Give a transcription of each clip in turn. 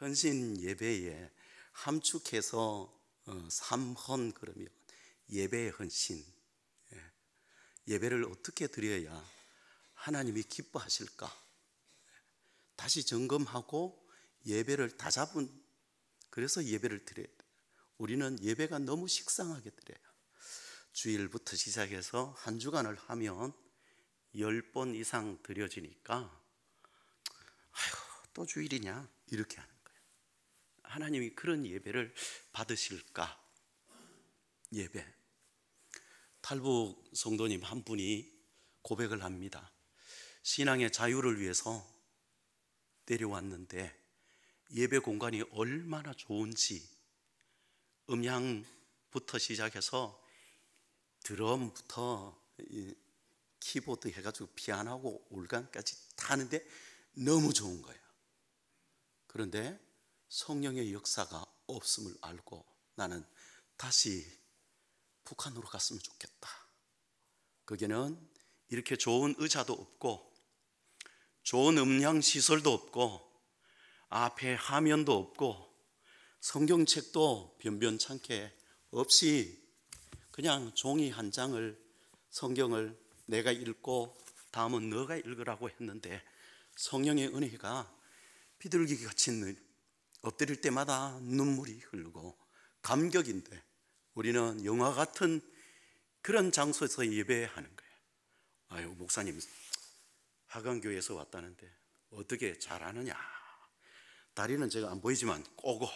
헌신 예배에 함축해서 삼헌 그러면 예배의 헌신, 예배를 어떻게 드려야 하나님이 기뻐하실까? 다시 점검하고 예배를 다잡은, 그래서 예배를 드려야 돼요. 우리는 예배가 너무 식상하게 드려요. 주일부터 시작해서 한 주간을 하면 10번 이상 드려지니까 아휴, 또 주일이냐 이렇게 하는 거예요. 하나님이 그런 예배를 받으실까? 예배. 탈북 성도님 한 분이 고백을 합니다. 신앙의 자유를 위해서 내려왔는데 예배 공간이 얼마나 좋은지, 음향부터 시작해서 드럼부터 키보드 해가지고 피아노하고 올간까지 다 하는데 너무 좋은 거예요. 그런데 성령의 역사가 없음을 알고 나는 다시 북한으로 갔으면 좋겠다. 거기는 이렇게 좋은 의자도 없고 좋은 음향 시설도 없고 앞에 화면도 없고 성경책도 변변찮게 없이 그냥 종이 한 장을, 성경을 내가 읽고 다음은 너가 읽으라고 했는데 성령의 은혜가 비둘기 같이 엎드릴 때마다 눈물이 흐르고 감격인데 우리는 영화 같은 그런 장소에서 예배하는 거예요. 아유, 목사님 하강교회에서 왔다는데 어떻게 잘하느냐. 다리는 제가 안 보이지만 꼬고,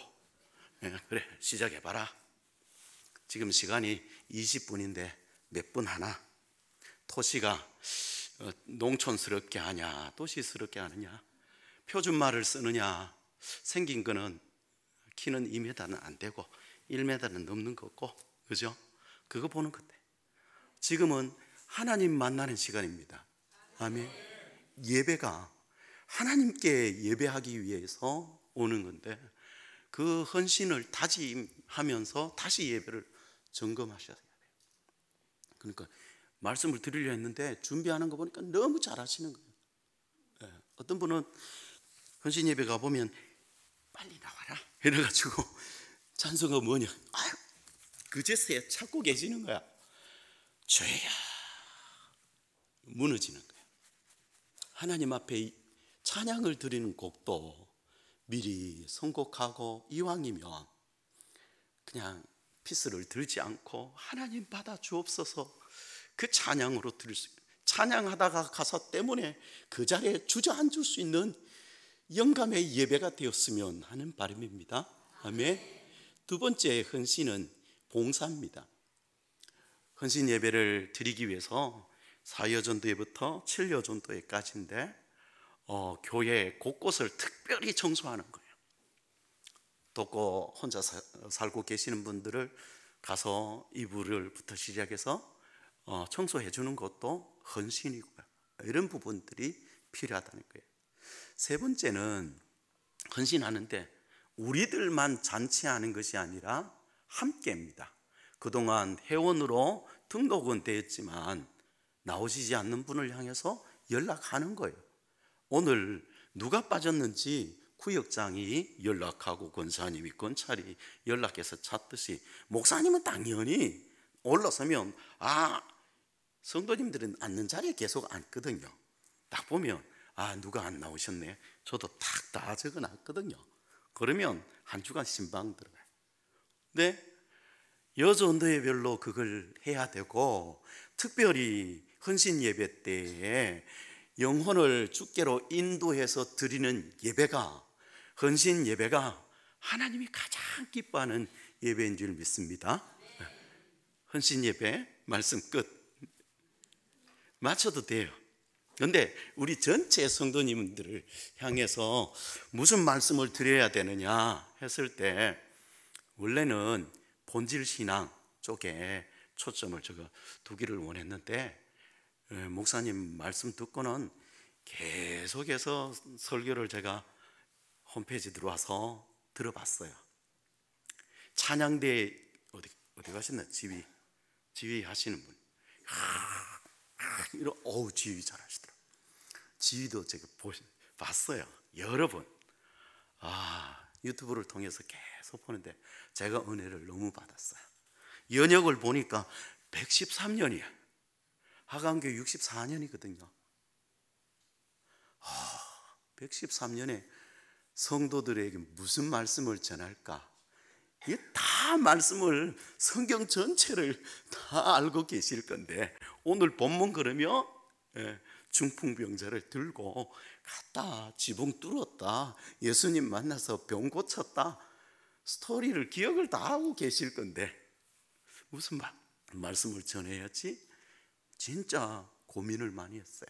그래 시작해봐라. 지금 시간이 20분인데 몇 분 하나? 토시가 농촌스럽게 하냐 도시스럽게 하느냐, 표준말을 쓰느냐, 생긴 거는 키는 2m는 안 되고 1m는 넘는 거고, 그죠? 그거 보는 건데 지금은 하나님 만나는 시간입니다. 아멘. 예배가 하나님께 예배하기 위해서 오는 건데 그 헌신을 다짐하면서 다시 예배를 점검하셔야 돼요. 그러니까 말씀을 드리려 했는데 준비하는 거 보니까 너무 잘하시는 거예요. 어떤 분은 헌신 예배 가보면 빨리 나와라 이래가지고 찬송가 뭐냐, 아유 그제서야 찾고 계시는 거야. 죄야 무너지는 거야. 하나님 앞에 찬양을 드리는 곡도 미리 선곡하고 이왕이면 그냥 피스를 들지 않고 하나님 받아 주옵소서 그 찬양으로 드릴 수 있는, 찬양하다가 가사 때문에 그 자리에 주저앉을 수 있는 영감의 예배가 되었으면 하는 바람입니다. 아멘. 두 번째 헌신은 봉사입니다. 헌신 예배를 드리기 위해서 4여전도회부터 7여전도회까지인데 교회 곳곳을 특별히 청소하는 거예요. 또 혼자 살고 계시는 분들을 가서 이불을부터 시작해서 청소해 주는 것도 헌신이고요. 이런 부분들이 필요하다는 거예요. 세 번째는 헌신하는데 우리들만 잔치하는 것이 아니라 함께입니다. 그동안 회원으로 등록은 되었지만 나오시지 않는 분을 향해서 연락하는 거예요. 오늘 누가 빠졌는지 구역장이 연락하고 권사님이, 권찰이 연락해서 찾듯이 목사님은 당연히 올라서면 성도님들은 앉는 자리에 계속 앉거든요. 딱 보면 누가 안 나오셨네, 저도 탁 다 적어놨거든요. 그러면 한 주간 신방 들어가요. 근데 여전도회별로 그걸 해야 되고, 특별히 헌신 예배 때에 영혼을 주께로 인도해서 드리는 예배가, 헌신 예배가 하나님이 가장 기뻐하는 예배인 줄 믿습니다. 헌신 예배 말씀 끝. 마쳐도 돼요. 그런데 우리 전체 성도님들을 향해서 무슨 말씀을 드려야 되느냐 했을 때 원래는 본질신앙 쪽에 초점을 제가 두기를 원했는데 목사님 말씀 듣고는 계속해서 설교를 제가 홈페이지 들어와서 들어봤어요. 찬양대 어디 가셨나? 지휘 하시는 분. 지휘 잘하시더라고요. 지휘도 제가 봤어요. 여러 번. 유튜브를 통해서 계속 보는데 제가 은혜를 너무 받았어요. 연역을 보니까 113년이에요. 하강교 64년이거든요. 113년에 성도들에게 무슨 말씀을 전할까? 이게 다 말씀을, 성경 전체를 다 알고 계실 건데, 오늘 본문 그러면 중풍병자를 들고 갔다, 지붕 뚫었다, 예수님 만나서 병 고쳤다, 스토리를 기억을 다 하고 계실 건데 무슨 말씀을 전해야지 진짜 고민을 많이 했어요.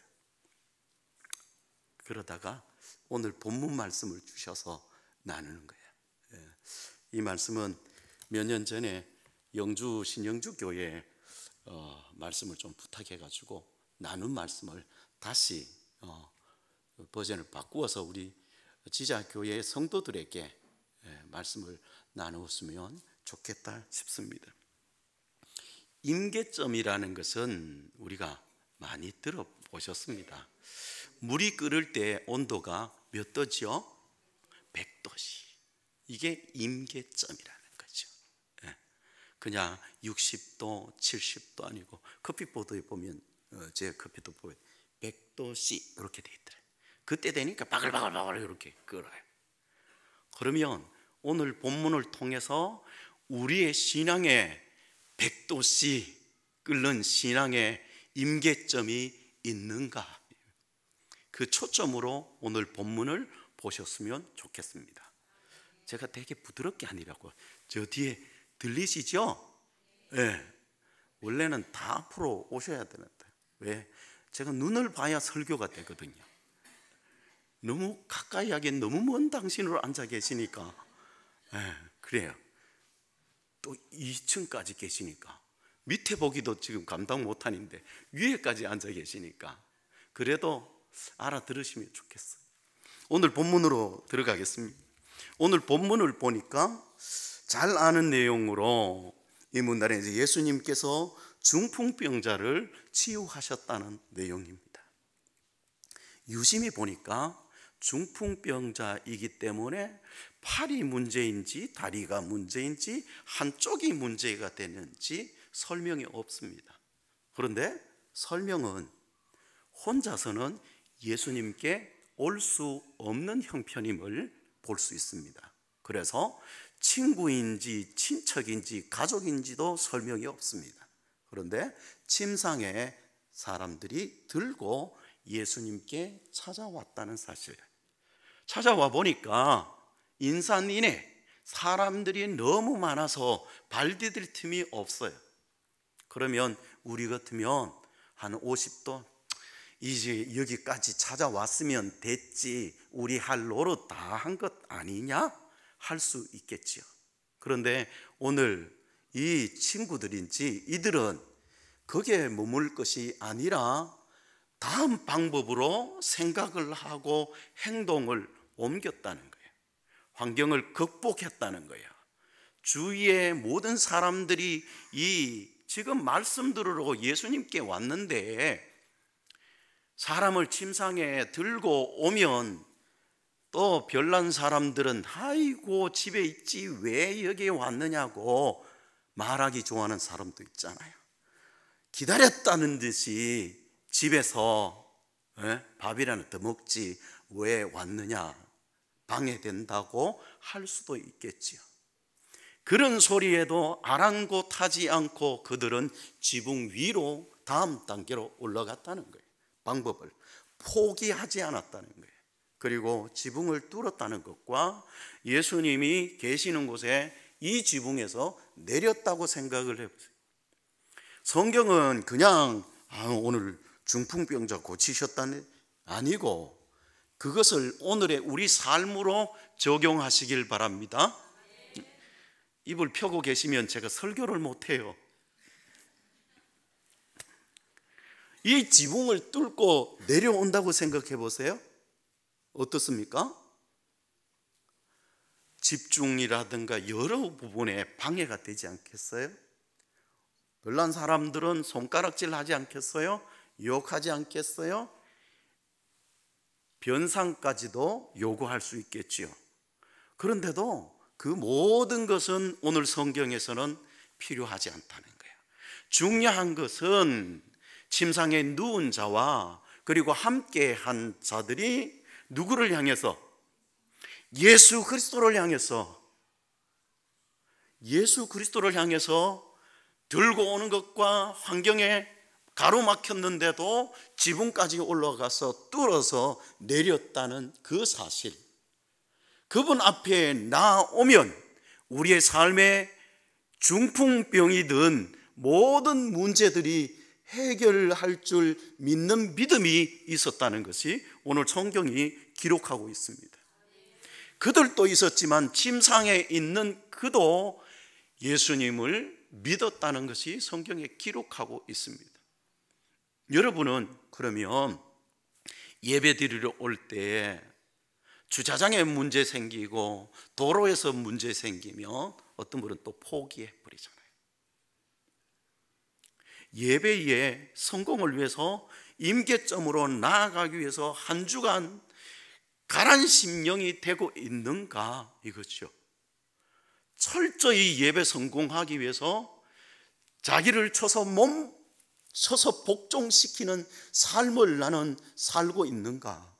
그러다가 오늘 본문 말씀을 주셔서 나누는 거예요. 이 말씀은 몇 년 전에 영주 신영주 교회에 말씀을 좀 부탁해가지고 나눈 말씀을 다시 버전을 바꾸어서 우리 지자교회 성도들에게 말씀을 나누었으면 좋겠다 싶습니다. 임계점이라는 것은 우리가 많이 들어보셨습니다. 물이 끓을 때 온도가 몇 도죠? 100도씨. 이게 임계점이라는 거죠. 그냥 60도, 70도 아니고, 커피보드에 보면 제 커피도 100도씨 이렇게 돼 있더래요. 그때 되니까 바글바글 이렇게 끓어요. 그러면 오늘 본문을 통해서 우리의 신앙에 100도씨 끓는 신앙의 임계점이 있는가, 그 초점으로 오늘 본문을 보셨으면 좋겠습니다. 제가 되게 부드럽게 하니라고. 저 뒤에 들리시죠? 네. 원래는 다 앞으로 오셔야 되는데, 왜? 제가 눈을 봐야 설교가 되거든요. 너무 가까이 하기엔 너무 먼 당신으로 앉아 계시니까. 그래요. 또 2층까지 계시니까 밑에 보기도 지금 감당 못하는데 위에까지 앉아 계시니까 그래도 알아들으시면 좋겠어요. 오늘 본문으로 들어가겠습니다. 오늘 본문을 보니까 잘 아는 내용으로 이 문단에 이제 예수님께서 중풍병자를 치유하셨다는 내용입니다. 유심히 보니까 중풍병자이기 때문에 팔이 문제인지 다리가 문제인지 한쪽이 문제가 되는지 설명이 없습니다. 그런데 설명은 혼자서는 예수님께 올 수 없는 형편임을 볼 수 있습니다. 그래서 친구인지 친척인지 가족인지도 설명이 없습니다. 그런데 침상에 사람들이 들고 예수님께 찾아왔다는 사실. 찾아와 보니까 인산인해, 사람들이 너무 많아서 발 디딜 틈이 없어요. 그러면 우리 같으면 한 50도, 이제 여기까지 찾아왔으면 됐지, 우리 할 노릇 다 한 것 아니냐? 할 수 있겠지요. 그런데 오늘 이 친구들인지 이들은 거기에 머물 것이 아니라 다음 방법으로 생각을 하고 행동을 옮겼다는 거예요. 환경을 극복했다는 거예요. 주위의 모든 사람들이 이 지금 말씀 들으러 예수님께 왔는데 사람을 침상에 들고 오면 또 별난 사람들은 아이고 집에 있지 왜 여기에 왔느냐고 말하기 좋아하는 사람도 있잖아요. 기다렸다는 듯이 집에서 밥이라도 더 먹지 왜 왔느냐, 방해된다고 할 수도 있겠지요. 그런 소리에도 아랑곳하지 않고 그들은 지붕 위로 다음 단계로 올라갔다는 거예요. 방법을 포기하지 않았다는 거예요. 그리고 지붕을 뚫었다는 것과 예수님이 계시는 곳에 이 지붕에서 내렸다고 생각을 해보세요. 성경은 그냥 오늘 중풍병자 고치셨다는 아니고 그것을 오늘의 우리 삶으로 적용하시길 바랍니다. 입을 펴고 계시면 제가 설교를 못해요. 이 지붕을 뚫고 내려온다고 생각해 보세요. 어떻습니까? 집중이라든가 여러 부분에 방해가 되지 않겠어요? 별난 사람들은 손가락질 하지 않겠어요? 욕하지 않겠어요? 변상까지도 요구할 수 있겠지요. 그런데도 그 모든 것은 오늘 성경에서는 필요하지 않다는 거예요. 중요한 것은 침상에 누운 자와 그리고 함께 한 자들이 누구를 향해서? 예수 그리스도를 향해서 들고 오는 것과 환경에 가로막혔는데도 지붕까지 올라가서 뚫어서 내렸다는 그 사실, 그분 앞에 나오면 우리의 삶에 중풍병이든 모든 문제들이 해결할 줄 믿는 믿음이 있었다는 것이 오늘 성경이 기록하고 있습니다. 그들도 있었지만 침상에 있는 그도 예수님을 믿었다는 것이 성경에 기록하고 있습니다. 여러분은 그러면 예배 드리러 올 때 주차장에 문제 생기고 도로에서 문제 생기면 어떤 분은 또 포기해 버리잖아요. 예배의 성공을 위해서 임계점으로 나아가기 위해서 한 주간 가란 심령이 되고 있는가, 이거죠. 철저히 예배 성공하기 위해서 자기를 쳐서 복종시키는 삶을 나는 살고 있는가.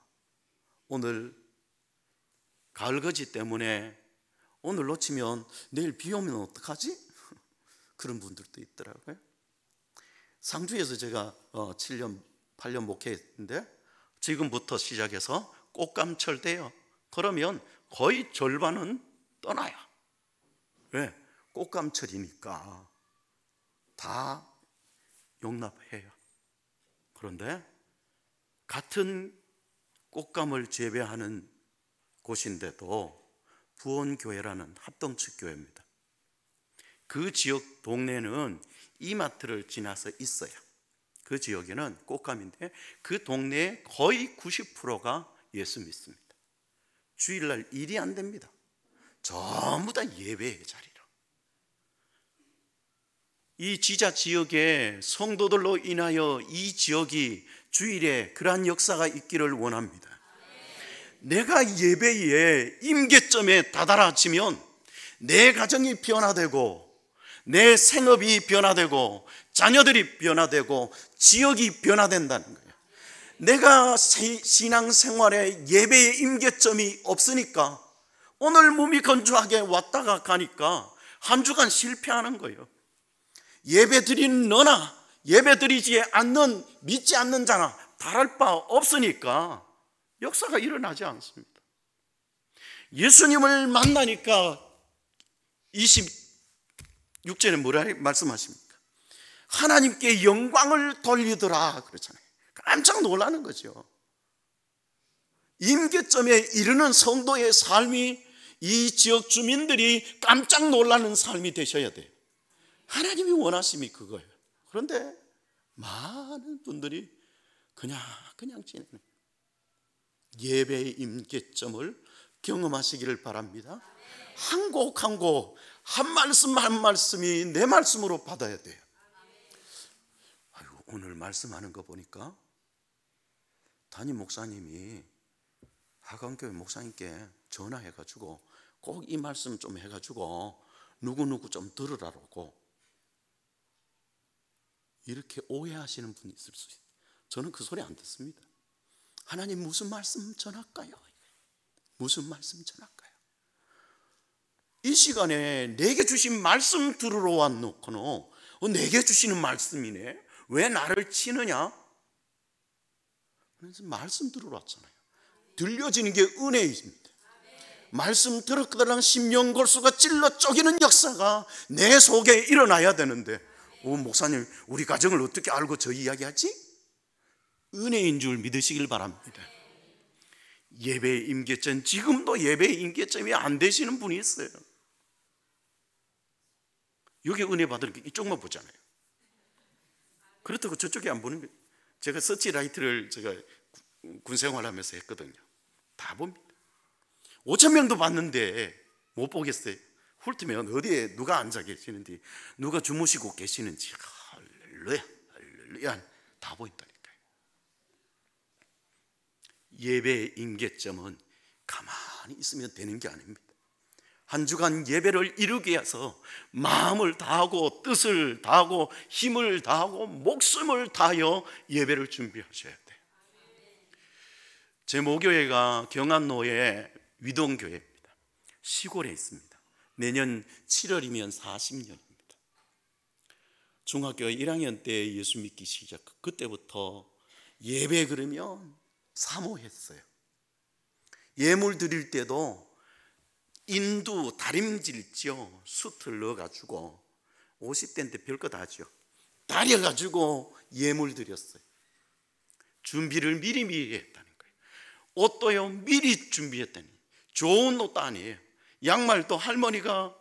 오늘 가을거지 때문에 오늘 놓치면 내일 비 오면 어떡하지? 그런 분들도 있더라고요. 상주에서 제가 7년 8년 목회했는데 지금부터 시작해서 꽃감철 돼요. 그러면 거의 절반은 떠나요. 왜? 꽃감철이니까 다 용납해요. 그런데 같은 꽃감을 재배하는 곳인데도 부원교회라는 합동측 교회입니다. 그 지역 동네는 이마트를 지나서 있어요. 그 지역에는 꽃감인데 그 동네의 거의 90%가 예수 믿습니다. 주일날 일이 안 됩니다. 전부 다 예배의 자리로. 이 지자 지역의 성도들로 인하여 이 지역이 주일에 그러한 역사가 있기를 원합니다. 내가 예배의 임계점에 다다라지면 내 가정이 변화되고 내 생업이 변화되고 자녀들이 변화되고 지역이 변화된다는 거예요. 내가 신앙생활에 예배의 임계점이 없으니까 오늘 몸이 건조하게 왔다가 가니까 한 주간 실패하는 거예요. 예배 드리는 너나 예배 드리지 않는 믿지 않는 자나 다를 바 없으니까 역사가 일어나지 않습니다. 예수님을 만나니까 26절에 뭐라 말씀하십니까? 하나님께 영광을 돌리더라 그러잖아요. 깜짝 놀라는 거죠. 임계점에 이르는 성도의 삶이 이 지역 주민들이 깜짝 놀라는 삶이 되셔야 돼요. 하나님이 원하심이 그거예요. 그런데 많은 분들이 그냥 지내는 예배의 임계점을 경험하시기를 바랍니다. 한 곡 한 곡, 한 말씀 한 말씀이 내 말씀으로 받아야 돼요. 아이고, 오늘 말씀하는 거 보니까 담임 목사님이 하강교회 목사님께 전화해가지고 꼭 이 말씀 좀 해가지고 누구누구 좀 들으라고 이렇게 오해하시는 분이 있을 수 있어요. 저는 그 소리 안 듣습니다. 하나님 무슨 말씀 전할까요? 무슨 말씀 전할까요? 이 시간에 내게 주신 말씀 들으러 왔놓고는 내게 주시는 말씀이네, 왜 나를 치느냐? 그래서 말씀 들으러 왔잖아요. 들려지는 게 은혜입니다. 말씀 들었거든 심령 골수가 찔러 쪼개는 역사가 내 속에 일어나야 되는데, 목사님 우리 가정을 어떻게 알고 저 이야기하지? 은혜인 줄 믿으시길 바랍니다. 예배의 임계점, 지금도 예배의 임계점이 안 되시는 분이 있어요. 여기 은혜 받을 게 이쪽만 보잖아요. 그렇다고 저쪽에 안 보는 거예요. 제가 서치라이트를 제가 군 생활하면서 했거든요. 다 봅니다. 5,000명도 봤는데 못 보겠어요. 훑으면 어디에 누가 앉아 계시는지, 누가 주무시고 계시는지, 할렐루야, 할렐루야, 다 보인다니까요. 예배의 임계점은 가만히 있으면 되는 게 아닙니다. 한 주간 예배를 이루기 위해서 마음을 다하고 뜻을 다하고 힘을 다하고 목숨을 다하여 예배를 준비하셔야 돼요. 제 모교회가 경안로의 위동교회입니다. 시골에 있습니다. 내년 7월이면 40년입니다. 중학교 1학년 때 예수 믿기 시작. 그때부터 예배 그러면 사모했어요. 예물 드릴 때도 인두 다림질지요. 숯을 넣어가지고 50대인데 별거 다 하죠. 다려가지고 예물 드렸어요. 준비를 미리미리 했다는 거예요. 옷도요 미리 준비했다니. 좋은 옷도 아니에요. 양말도 할머니가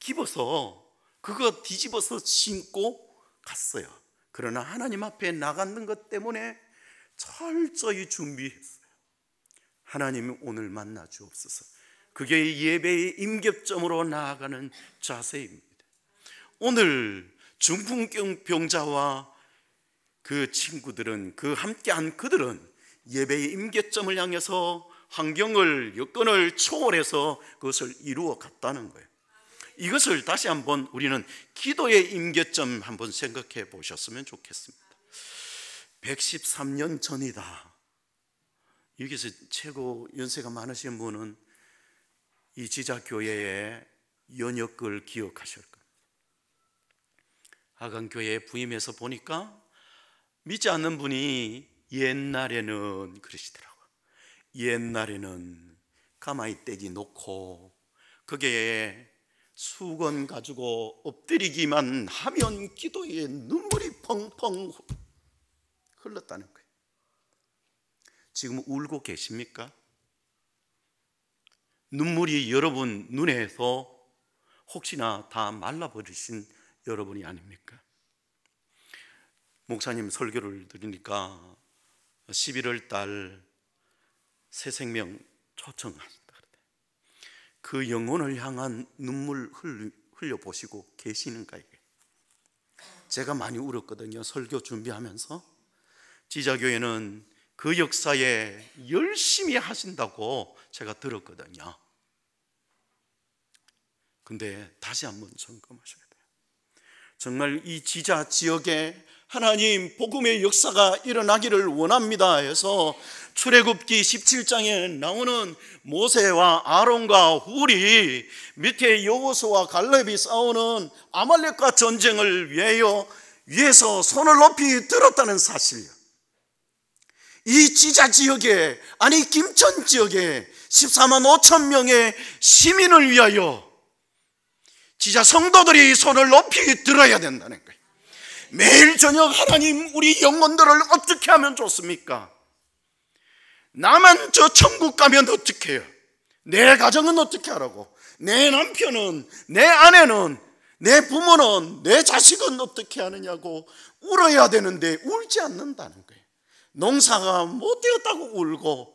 입어서 그거 뒤집어서 신고 갔어요. 그러나 하나님 앞에 나가는 것 때문에 철저히 준비했어요. 하나님 오늘 만나 주옵소서. 그게 예배의 임ገብ점으로 나아가는 자세입니다. 오늘 중풍병 병자와 그 친구들은, 그 함께한 그들은 예배의 임계점을 향해서 환경을, 여건을 초월해서 그것을 이루어 갔다는 거예요. 이것을 다시 한번 우리는 기도의 임계점 한번 생각해 보셨으면 좋겠습니다. 113년 전이다. 여기서 최고 연세가 많으신 분은 이 지자교회의 연역을 기억하실 겁니다. 하강교회에 부임해서 보니까 믿지 않는 분이 옛날에는 그러시더라고요. 옛날에는 가마이 떼기 놓고 거기에 수건 가지고 엎드리기만 하면 기도에 눈물이 펑펑 흘렀다는 거예요. 지금 울고 계십니까? 눈물이 여러분 눈에서 혹시나 다 말라버리신 여러분이 아닙니까? 목사님 설교를 들으니까 11월 달 새 생명 초청하셨다. 그 영혼을 향한 눈물 흘려보시고 계시는가? 제가 많이 울었거든요. 설교 준비하면서. 지자교회는 그 역사에 열심히 하신다고 제가 들었거든요. 근데 다시 한번 점검하셔야 돼요. 정말 이 지자 지역에 하나님 복음의 역사가 일어나기를 원합니다 해서 출애굽기 17장에 나오는 모세와 아론과 훌이 밑에 여호수아와 갈렙이 싸우는 아말렉과 전쟁을 위해서 손을 높이 들었다는 사실이요. 이 지자 지역에, 아니 김천 지역에 14만 5천 명의 시민을 위하여 지자 성도들이 손을 높이 들어야 된다는 거예요. 매일 저녁 하나님 우리 영혼들을 어떻게 하면 좋습니까? 나만 저 천국 가면 어떻게 해요? 내 가정은 어떻게 하라고? 내 남편은, 내 아내는, 내 부모는, 내 자식은 어떻게 하느냐고 울어야 되는데 울지 않는다는 거예요. 농사가 못 되었다고 울고,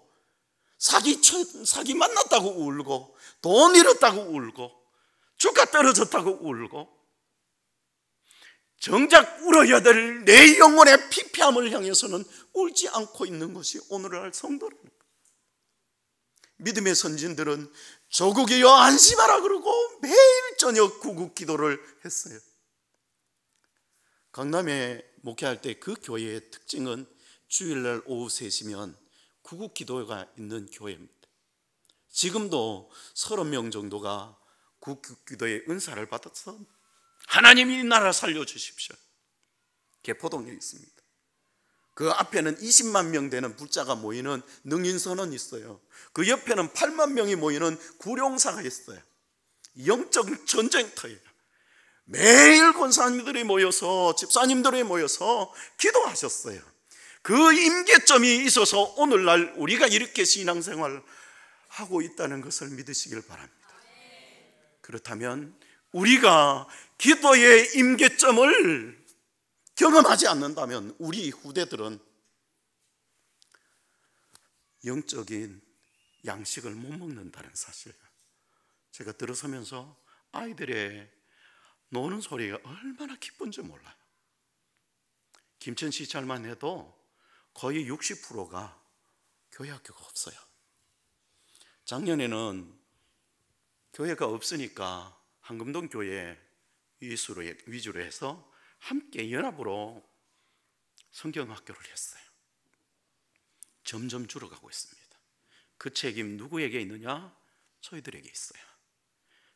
사기 만났다고 울고, 돈 잃었다고 울고, 주가 떨어졌다고 울고, 정작 울어야 될 내 영혼의 피폐함을 향해서는 울지 않고 있는 것이 오늘날 성도라는 거예요. 믿음의 선진들은 조국이여 안심하라 그러고 매일 저녁 구국 기도를 했어요. 강남에 목회할 때 그 교회의 특징은 주일날 오후 3시면 구국 기도가 있는 교회입니다. 지금도 30명 정도가 구국 기도의 은사를 받아서 하나님이 이 나라 살려주십시오. 개포동에 있습니다. 그 앞에는 20만 명 되는 불자가 모이는 능인선언이 있어요. 그 옆에는 8만 명이 모이는 구룡사가 있어요. 영적 전쟁터예요. 매일 권사님들이 모여서, 집사님들이 모여서 기도하셨어요. 그 임계점이 있어서 오늘날 우리가 이렇게 신앙생활을 하고 있다는 것을 믿으시길 바랍니다. 그렇다면 우리가 기도의 임계점을 경험하지 않는다면 우리 후대들은 영적인 양식을 못 먹는다는 사실. 제가 들어서면서 아이들의 노는 소리가 얼마나 기쁜지 몰라요. 김천시찰만 해도 거의 60%가 교회 학교가 없어요. 작년에는 교회가 없으니까 한금동 교회 위주로 해서 함께 연합으로 성경학교를 했어요. 점점 줄어가고 있습니다. 그 책임 누구에게 있느냐? 저희들에게 있어요.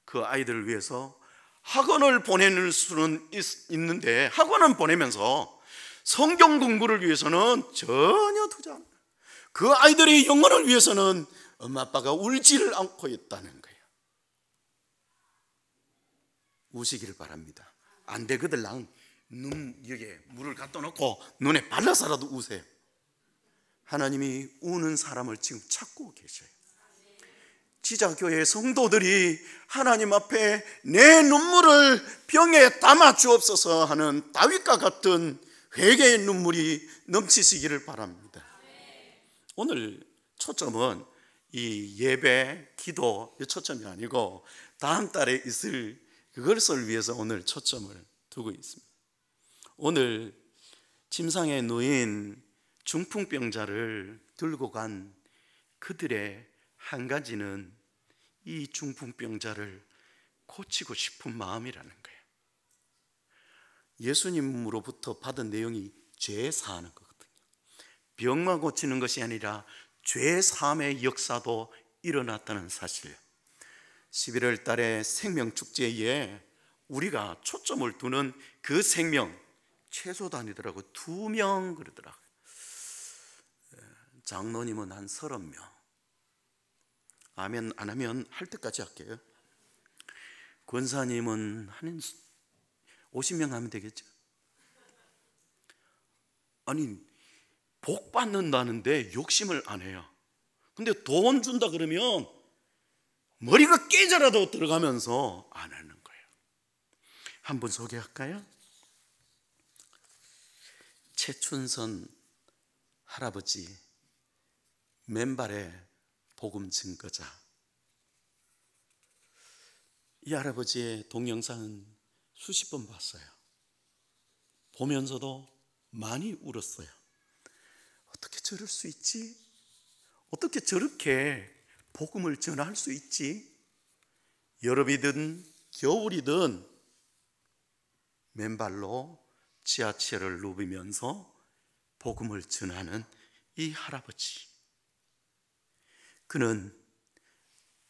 그 아이들을 위해서 학원을 보내는 수는 있는데, 학원은 보내면서 성경 공부를 위해서는 전혀 투자 안 해요. 그 아이들의 영혼을 위해서는 엄마 아빠가 울지를 않고 있다는 거예요. 우시기를 바랍니다. 안 되거들랑 눈 여기에 물을 갖다 놓고 눈에 발라서라도 우세요. 하나님이 우는 사람을 지금 찾고 계셔요. 지자교회 성도들이 하나님 앞에 내 눈물을 병에 담아 주옵소서 하는 다윗과 같은 회개의 눈물이 넘치시기를 바랍니다. 오늘 초점은 이 예배, 기도 이 초점이 아니고 다음 달에 있을 그것을 위해서 오늘 초점을 두고 있습니다. 오늘 침상에 누인 중풍병자를 들고 간 그들의 한 가지는 이 중풍병자를 고치고 싶은 마음이라는 거예요. 예수님으로부터 받은 내용이 죄 사하는 거거든요. 병만 고치는 것이 아니라 죄 사함의 역사도 일어났다는 사실. 11월 달에 생명축제에 우리가 초점을 두는 그 생명, 최소 단위더라고 2명 그러더라고요. 장로님은 한 30명. 아멘 안 하면 할 때까지 할게요. 권사님은 한 50명 하면 되겠죠. 아니 복 받는다는데 욕심을 안 해요. 근데 돈 준다 그러면 머리가 깨져라도 들어가면서 안 하는 거예요. 한번 소개할까요? 최춘선 할아버지, 맨발의 복음 증거자. 이 할아버지의 동영상은 수십 번 봤어요. 보면서도 많이 울었어요. 어떻게 저럴 수 있지? 어떻게 저렇게 복음을 전할 수 있지? 여름이든 겨울이든 맨발로 지하철을 누비면서 복음을 전하는 이 할아버지. 그는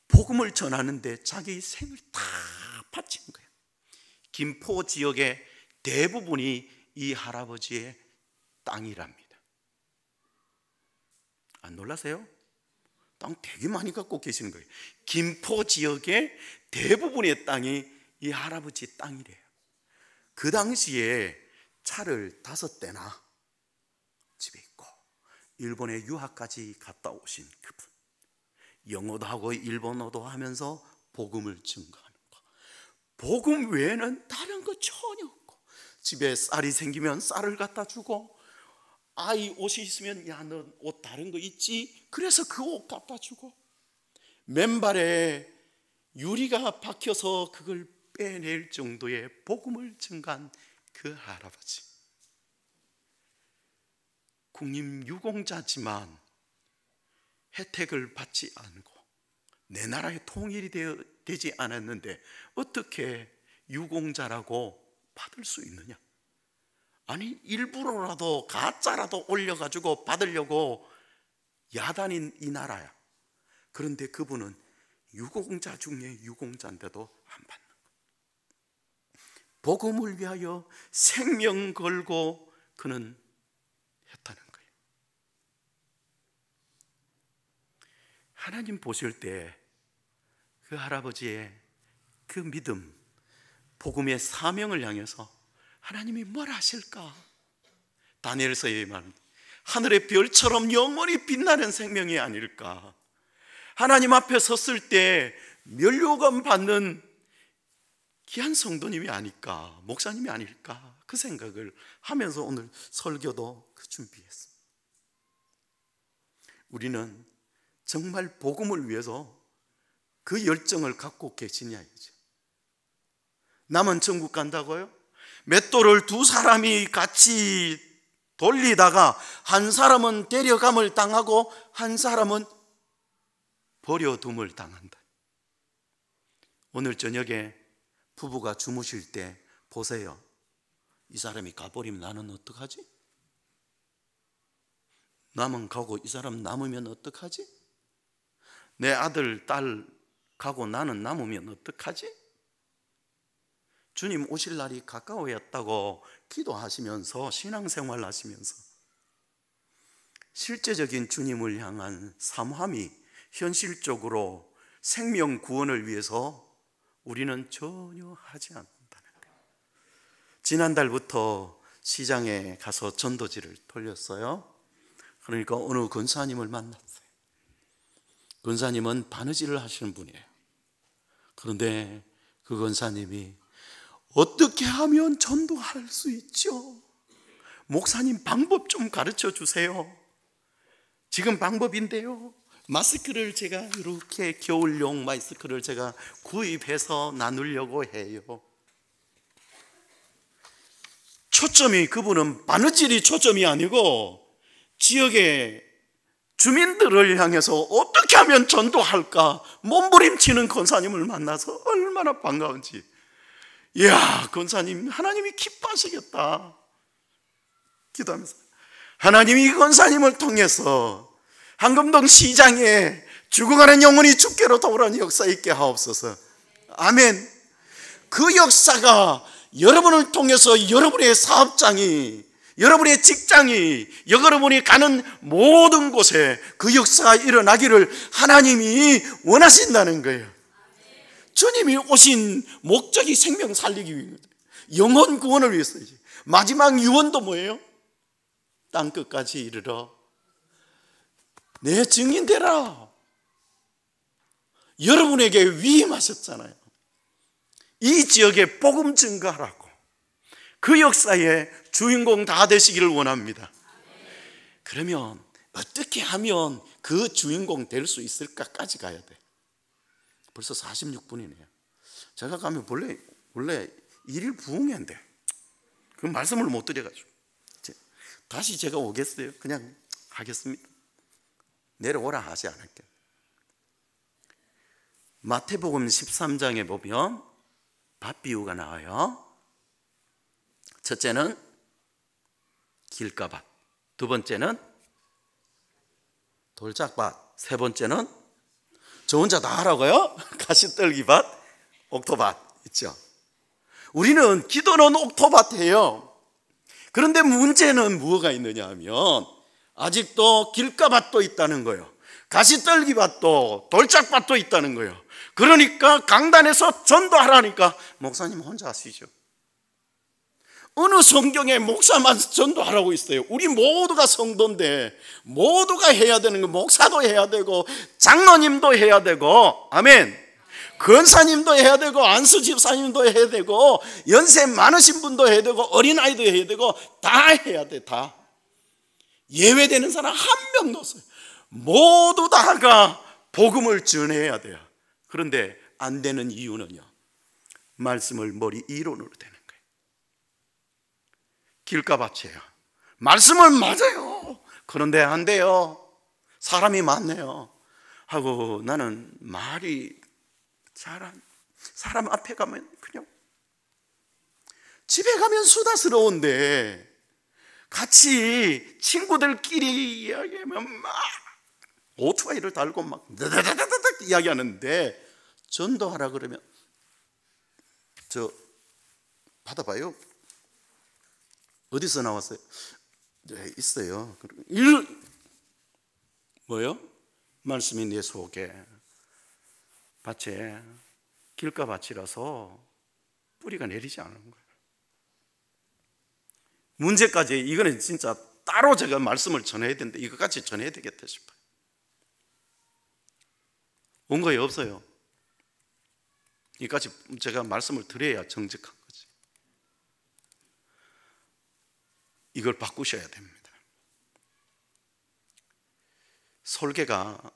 복음을 전하는데 자기 생을 다 바친 거예요. 김포 지역의 대부분이 이 할아버지의 땅이랍니다. 안 놀라세요? 땅 되게 많이 갖고 계시는 거예요. 김포 지역의 대부분의 땅이 이 할아버지 땅이래요. 그 당시에 차를 5대나 집에 있고 일본에 유학까지 갔다 오신 그분, 영어도 하고 일본어도 하면서 복음을 증거하는 거. 복음 외에는 다른 거 전혀 없고, 집에 쌀이 생기면 쌀을 갖다 주고, 아이 옷이 있으면 야 너 옷 다른 거 있지? 그래서 그 옷 갖다 주고, 맨발에 유리가 박혀서 그걸 빼낼 정도의 복음을 증가한 그 할아버지. 국립유공자지만 혜택을 받지 않고 내 나라에 통일이 되지 않았는데 어떻게 유공자라고 받을 수 있느냐? 아니 일부러라도 가짜라도 올려가지고 받으려고 야단인 이 나라야. 그런데 그분은 유공자 중에 유공자인데도 안 받는 거예요. 복음을 위하여 생명 걸고 그는 했다는 거예요. 하나님 보실 때 그 할아버지의 그 믿음, 복음의 사명을 향해서 하나님이 뭘 하실까? 다니엘서의 말, 하늘의 별처럼 영원히 빛나는 생명이 아닐까? 하나님 앞에 섰을 때 면류관 받는 귀한 성도님이 아닐까? 목사님이 아닐까? 그 생각을 하면서 오늘 설교도 그 준비했습니다. 우리는 정말 복음을 위해서 그 열정을 갖고 계시냐 이죠. 남은 천국 간다고요? 맷돌을 2사람이 같이 돌리다가 한 사람은 데려감을 당하고 한 사람은 버려둠을 당한다. 오늘 저녁에 부부가 주무실 때 보세요. 이 사람이 가버리면 나는 어떡하지? 남은 가고 이 사람 남으면 어떡하지? 내 아들, 딸 가고 나는 남으면 어떡하지? 주님 오실 날이 가까워졌다고 기도하시면서 신앙생활 하시면서 실제적인 주님을 향한 삼함이 현실적으로 생명 구원을 위해서 우리는 전혀 하지 않는다는 거예요. 지난달부터 시장에 가서 전도지를 돌렸어요. 그러니까 어느 권사님을 만났어요. 권사님은 바느질을 하시는 분이에요. 그런데 그 권사님이 어떻게 하면 전도할 수 있죠? 목사님 방법 좀 가르쳐 주세요. 지금 방법인데요, 마스크를 제가 이렇게 겨울용 마스크를 제가 구입해서 나누려고 해요. 초점이, 그분은 바느질이 초점이 아니고 지역의 주민들을 향해서 어떻게 하면 전도할까 몸부림치는 권사님을 만나서 얼마나 반가운지. 이야, 권사님, 하나님이 기뻐하시겠다 기도하면서, 하나님이 이 권사님을 통해서 황금동 시장에 죽어가는 영혼이 주께로 돌아오는 역사 있게 하옵소서. 아멘. 그 역사가 여러분을 통해서 여러분의 사업장이, 여러분의 직장이, 여러분이 가는 모든 곳에 그 역사가 일어나기를 하나님이 원하신다는 거예요. 주님이 오신 목적이 생명 살리기 위해서, 영혼 구원을 위해서지. 마지막 유언도 뭐예요? 땅 끝까지 이르러 내 증인 되라. 여러분에게 위임하셨잖아요. 이 지역에 복음 증가하라고. 그 역사의 주인공 다 되시기를 원합니다. 그러면 어떻게 하면 그 주인공 될 수 있을까까지 가야 돼. 벌써 46분이네요. 제가 가면 원래 1일 부흥회인데 그 말씀을 못 드려가지고 다시 제가 오겠어요? 그냥 하겠습니다. 내려오라 하지 않을게요. 마태복음 13장에 보면 밭 비유가 나와요. 첫째는 길가밭, 두 번째는 돌짝밭, 세 번째는 저 혼자 다 하라고요? 가시떨기밭, 옥토밭 있죠. 우리는 기도는 옥토밭이에요. 그런데 문제는 뭐가 있느냐 하면 아직도 길가밭도 있다는 거예요. 가시떨기밭도 돌짝밭도 있다는 거예요. 그러니까 강단에서 전도하라니까 목사님 혼자 하시죠. 어느 성경에 목사만 전도하라고 있어요? 우리 모두가 성도인데 모두가 해야 되는 거, 목사도 해야 되고 장로님도 해야 되고, 아멘, 권사님도 해야 되고 안수 집사님도 해야 되고 연세 많으신 분도 해야 되고 어린아이도 해야 되고 다 해야 돼. 다 예외되는 사람 한 명도 없어요. 모두 다가 복음을 전해야 돼요. 그런데 안 되는 이유는요, 말씀을 머리 이론으로 되는 거예요. 길가밭이에요. 말씀을 맞아요. 그런데 안 돼요. 사람이 많네요 하고 나는 말이 잘안, 사람 앞에 가면 그냥, 집에 가면 수다스러운데 같이 친구들끼리 이야기하면 막 오토바이를 달고 막 다다다다닥 이야기하는데 전도하라 그러면 저 받아봐요. 어디서 나왔어요? 네, 있어요. 뭐요? 말씀이 내 속에, 밭에 길가밭이라서 뿌리가 내리지 않는 거예요. 문제까지, 이거는 진짜 따로 제가 말씀을 전해야 되는데 이것까지 전해야 되겠다 싶어요. 온 거에 없어요. 이까지 제가 말씀을 드려야 정직한 거지. 이걸 바꾸셔야 됩니다. 설계가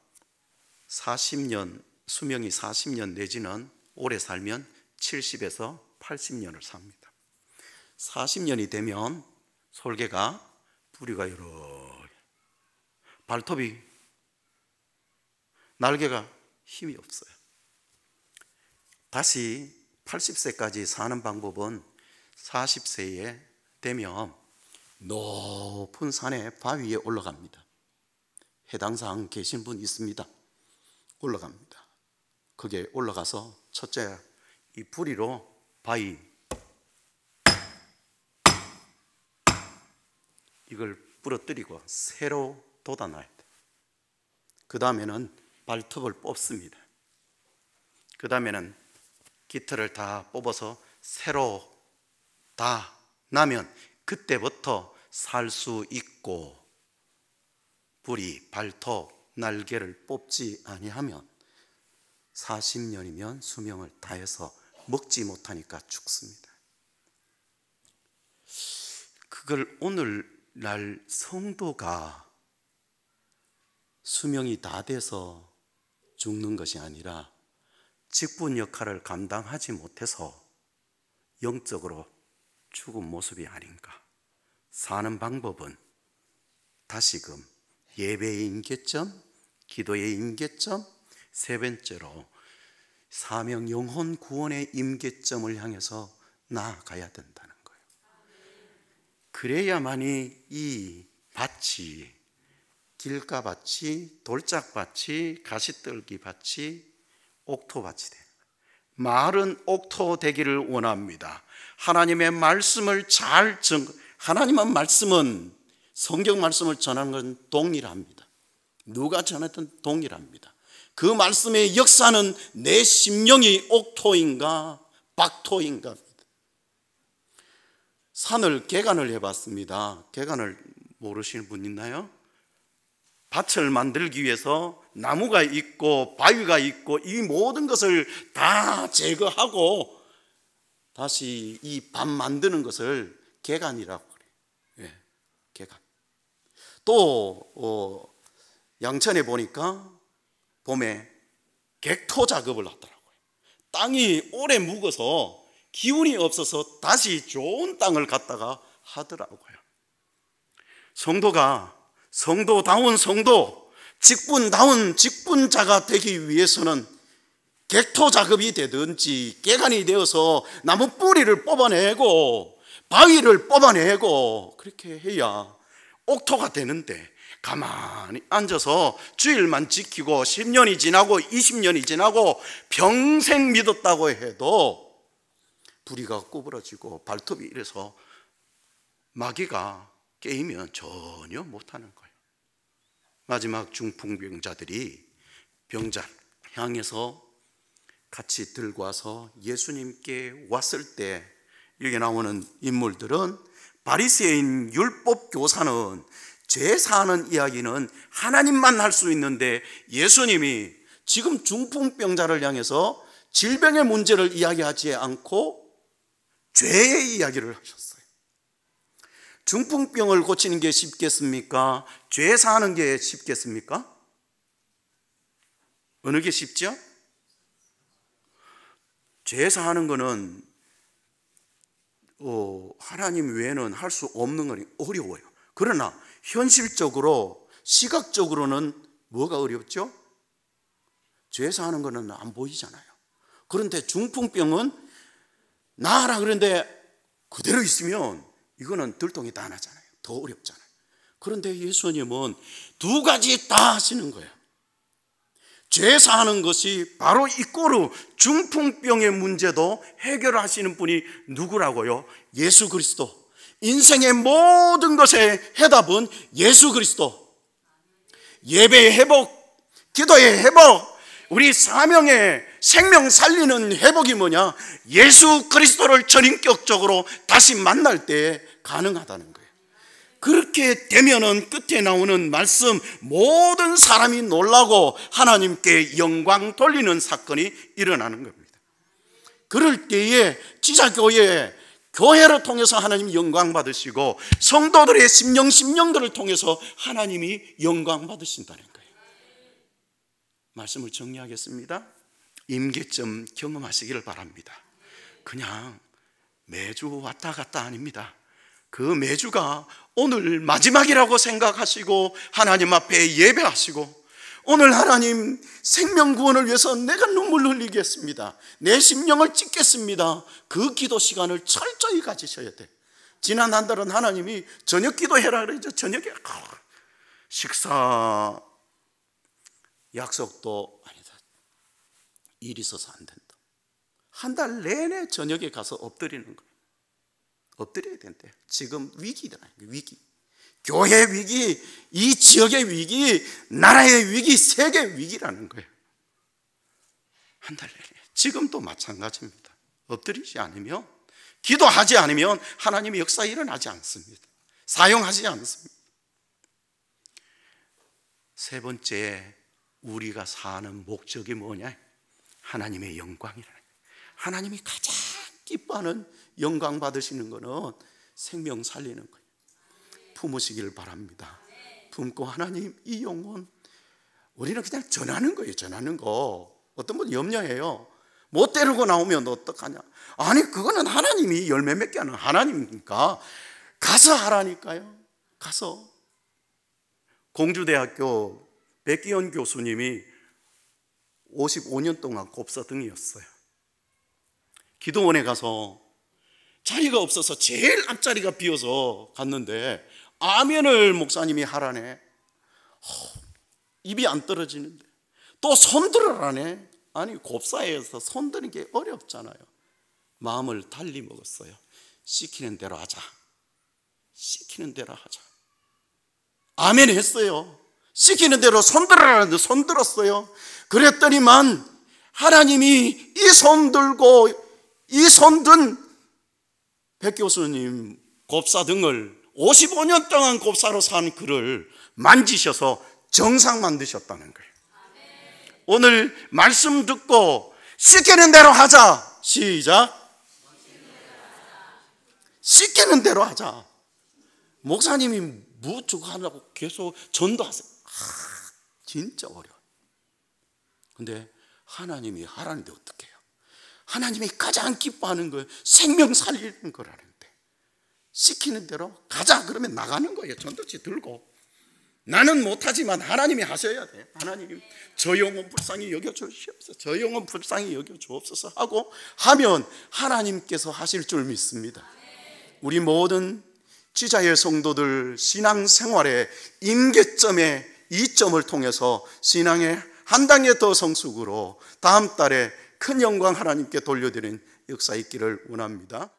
40년, 수명이 40년 내지는 오래 살면 70에서 80년을 삽니다. 40년이 되면 설계가 뿌리가 여러, 발톱이, 날개가 힘이 없어요. 다시 80세까지 사는 방법은 40세에 되면 높은 산에 바위에 올라갑니다. 해당 상 계신 분 있습니다. 올라갑니다. 거기에 올라가서 첫째 이 부리로 바위 이걸 부러뜨리고 새로 돋아놔야 돼. 그 다음에는 발톱을 뽑습니다. 그 다음에는 깃털을 다 뽑아서 새로 다 나면 그때부터 살 수 있고, 부리, 발톱, 날개를 뽑지 아니하면 40년이면 수명을 다해서 먹지 못하니까 죽습니다. 그걸 오늘날 성도가 수명이 다 돼서 죽는 것이 아니라 직분 역할을 감당하지 못해서 영적으로 죽은 모습이 아닌가. 사는 방법은 다시금 예배의 임계점, 기도의 임계점, 세 번째로 사명 영혼 구원의 임계점을 향해서 나아가야 된다는 거예요. 그래야만이 이 밭이, 길가밭이, 돌짝밭이, 가시떨기밭이 옥토밭이 돼요. 마을은 옥토 되기를 원합니다. 하나님의 말씀을 하나님의 말씀은, 성경 말씀을 전하는 건 동일합니다. 누가 전했든 동일합니다. 그 말씀의 역사는 내 심령이 옥토인가 박토인가. 산을 개간을 해봤습니다. 개간을 모르시는 분 있나요? 밭을 만들기 위해서 나무가 있고 바위가 있고 이 모든 것을 다 제거하고 다시 이 밭 만드는 것을 개간이라고 그래요. 예, 개간. 또 양천에 보니까 봄에 객토 작업을 하더라고요. 땅이 오래 묵어서 기운이 없어서 다시 좋은 땅을 갖다가 하더라고요. 성도가 성도다운 성도, 직분다운 직분자가 되기 위해서는 객토 작업이 되든지 개간이 되어서 나무 뿌리를 뽑아내고 바위를 뽑아내고 그렇게 해야 옥토가 되는데, 가만히 앉아서 주일만 지키고 10년이 지나고 20년이 지나고 평생 믿었다고 해도 부리가 구부러지고 발톱이 이래서 마귀가 깨이면 전혀 못하는 거예요. 마지막 중풍병자들이 병자를 향해서 같이 들고 와서 예수님께 왔을 때 여기 나오는 인물들은 바리새인 율법 교사는 죄 사하는 이야기는 하나님만 할 수 있는데, 예수님이 지금 중풍병자를 향해서 질병의 문제를 이야기하지 않고 죄의 이야기를 하셨어요. 중풍병을 고치는 게 쉽겠습니까? 죄 사하는 게 쉽겠습니까? 어느 게 쉽죠? 죄 사하는 거는 하나님 외에는 할 수 없는 거니 어려워요. 그러나 현실적으로 시각적으로는 뭐가 어렵죠? 죄 사하는 거는 안 보이잖아요. 그런데 중풍병은 나아라 그런데 그대로 있으면 이거는 들통이 다 나잖아요. 더 어렵잖아요. 그런데 예수님은 두 가지 다 하시는 거예요. 죄 사하는 것이 바로 이꼬르 중풍병의 문제도 해결하시는 분이 누구라고요? 예수 그리스도. 인생의 모든 것의 해답은 예수 그리스도. 예배의 회복, 기도의 회복, 우리 사명의 생명 살리는 회복이 뭐냐? 예수 그리스도를 전인격적으로 다시 만날 때 가능하다는 거예요. 그렇게 되면은 끝에 나오는 말씀, 모든 사람이 놀라고 하나님께 영광 돌리는 사건이 일어나는 겁니다. 그럴 때에 지자교회, 교회를 통해서 하나님이 영광 받으시고 성도들의 심령들을 통해서 하나님이 영광 받으신다는 거예요. 말씀을 정리하겠습니다. 임계점 경험하시기를 바랍니다. 그냥 매주 왔다 갔다 아닙니다. 그 매주가 오늘 마지막이라고 생각하시고 하나님 앞에 예배하시고 오늘 하나님 생명 구원을 위해서 내가 눈물 흘리겠습니다. 내 심령을 찢겠습니다. 그 기도 시간을 철저히 가지셔야 돼. 지난 한 달은 하나님이 저녁 기도해라 그러죠. 저녁에 식사 약속도 아니다. 일이 있어서 안 된다. 한 달 내내 저녁에 가서 엎드리는 거예요. 엎드려야 된대요. 지금 위기잖아요. 위기. 교회 위기, 이 지역의 위기, 나라의 위기, 세계 위기라는 거예요. 한 달 내내. 지금도 마찬가지입니다. 엎드리지 않으면, 기도하지 않으면 하나님의 역사 일어나지 않습니다. 사용하지 않습니다. 세 번째, 우리가 사는 목적이 뭐냐? 하나님의 영광이라는 거예요. 하나님이 가장 기뻐하는 영광 받으시는 것은 생명 살리는 거예요. 품으시길 바랍니다. 품고 하나님 이 영혼, 우리는 그냥 전하는 거예요. 전하는 거. 어떤 분은 염려해요. 못 데리고 나오면 어떡하냐. 아니 그거는 하나님이 열매 맺게 하는 하나님이니까 가서 하라니까요. 가서. 공주대학교 백기현 교수님이 55년 동안 곱사등이었어요. 기도원에 가서 자리가 없어서 제일 앞자리가 비어서 갔는데 아멘을 목사님이 하라네. 입이 안 떨어지는데 또 손들으라네. 아니 곱사에서 손드는 게 어렵잖아요. 마음을 달리 먹었어요. 시키는 대로 하자. 시키는 대로 하자. 아멘 했어요. 시키는 대로 손들으라는데 손들었어요. 그랬더니만 하나님이 이 손들고 이 손든 백 교수님 곱사 등을 55년 동안 곱사로 산 그를 만지셔서 정상 만드셨다는 거예요. 오늘 말씀 듣고 시키는 대로 하자. 시작. 시키는 대로 하자. 목사님이 뭐 저거 하려고 계속 전도하세요. 진짜 어려워요. 근데 하나님이 하라는데 어떻게 해요? 하나님이 가장 기뻐하는 거예요. 생명 살리는 거라는데 시키는 대로 가자 그러면 나가는 거예요. 전도지 들고. 나는 못하지만 하나님이 하셔야 돼. 하나님 저 영혼 불쌍히 여겨주시옵소서. 저 영혼 불쌍히 여겨주옵소서 하고 하면 하나님께서 하실 줄 믿습니다. 우리 모든 지자의 성도들 신앙생활의 임계점의 이점을 통해서 신앙의 한 단계 더 성숙으로 다음 달에 큰 영광 하나님께 돌려드리는 역사 있기를 원합니다.